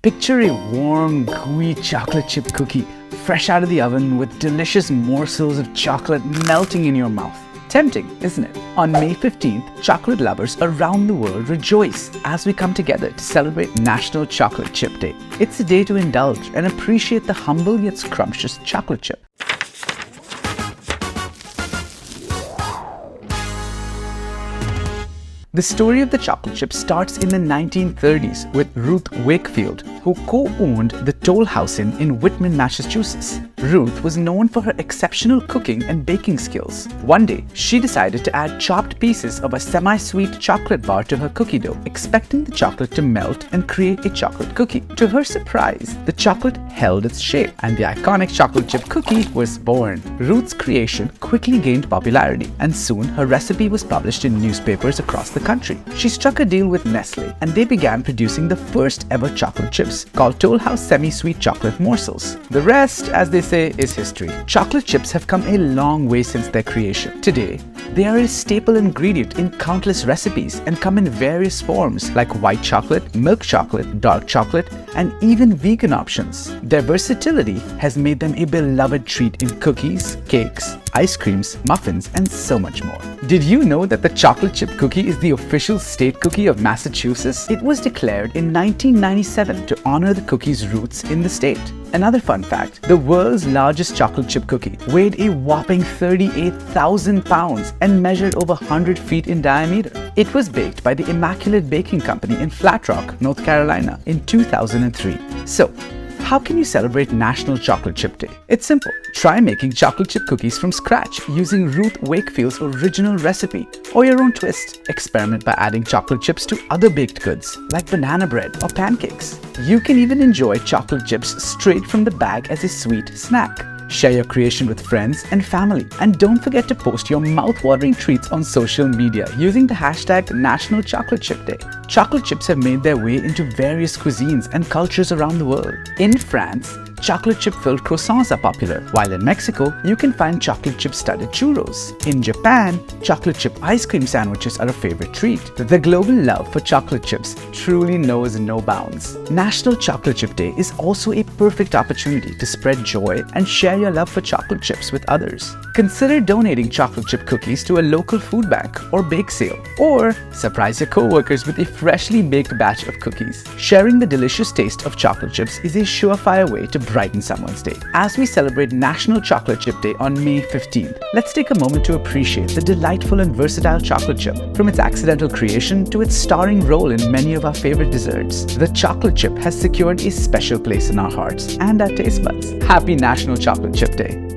Picture a warm, gooey chocolate chip cookie fresh out of the oven with delicious morsels of chocolate melting in your mouth. Tempting, isn't it? On May 15th, chocolate lovers around the world rejoice as we come together to celebrate National Chocolate Chip Day. It's a day to indulge and appreciate the humble yet scrumptious chocolate chip. The story of the chocolate chip starts in the 1930s with Ruth Wakefield, who co-owned the Toll House Inn in Whitman, Massachusetts. Ruth was known for her exceptional cooking and baking skills. One day, she decided to add chopped pieces of a semi-sweet chocolate bar to her cookie dough, expecting the chocolate to melt and create a chocolate cookie. To her surprise, the chocolate held its shape, and the iconic chocolate chip cookie was born. Ruth's creation quickly gained popularity, and soon her recipe was published in newspapers across the country. She struck a deal with Nestle, and they began producing the first ever chocolate chips, called Toll House semi-sweet chocolate morsels. The rest, as they say, is history. Chocolate chips have come a long way since their creation. Today, they are a staple ingredient in countless recipes and come in various forms like white chocolate, milk chocolate, dark chocolate, and even vegan options. Their versatility has made them a beloved treat in cookies, cakes, ice creams, muffins, and so much more. Did you know that the chocolate chip cookie is the official state cookie of Massachusetts? It was declared in 1997 to honor the cookie's roots in the state. Another fun fact, the world's largest chocolate chip cookie weighed a whopping 38,000 pounds and measured over 100 feet in diameter. It was baked by the Immaculate Baking Company in Flat Rock, North Carolina in 2003. So, how can you celebrate National Chocolate Chip Day? It's simple. Try making chocolate chip cookies from scratch using Ruth Wakefield's original recipe or your own twist. Experiment by adding chocolate chips to other baked goods like banana bread or pancakes. You can even enjoy chocolate chips straight from the bag as a sweet snack. Share your creation with friends and family, and don't forget to post your mouth-watering treats on social media using the hashtag National Chocolate Chip Day. Chocolate chips have made their way into various cuisines and cultures around the world. In France, chocolate chip-filled croissants are popular, while in Mexico, you can find chocolate chip-studded churros. In Japan, chocolate chip ice cream sandwiches are a favorite treat. The global love for chocolate chips truly knows no bounds. National Chocolate Chip Day is also a perfect opportunity to spread joy and share your love for chocolate chips with others. Consider donating chocolate chip cookies to a local food bank or bake sale, or surprise your co-workers with a freshly baked batch of cookies. Sharing the delicious taste of chocolate chips is a surefire way to brighten someone's day. As we celebrate National Chocolate Chip Day on May 15th, let's take a moment to appreciate the delightful and versatile chocolate chip. From its accidental creation to its starring role in many of our favorite desserts, the chocolate chip has secured a special place in our hearts and our taste buds. Happy National Chocolate Chip Day!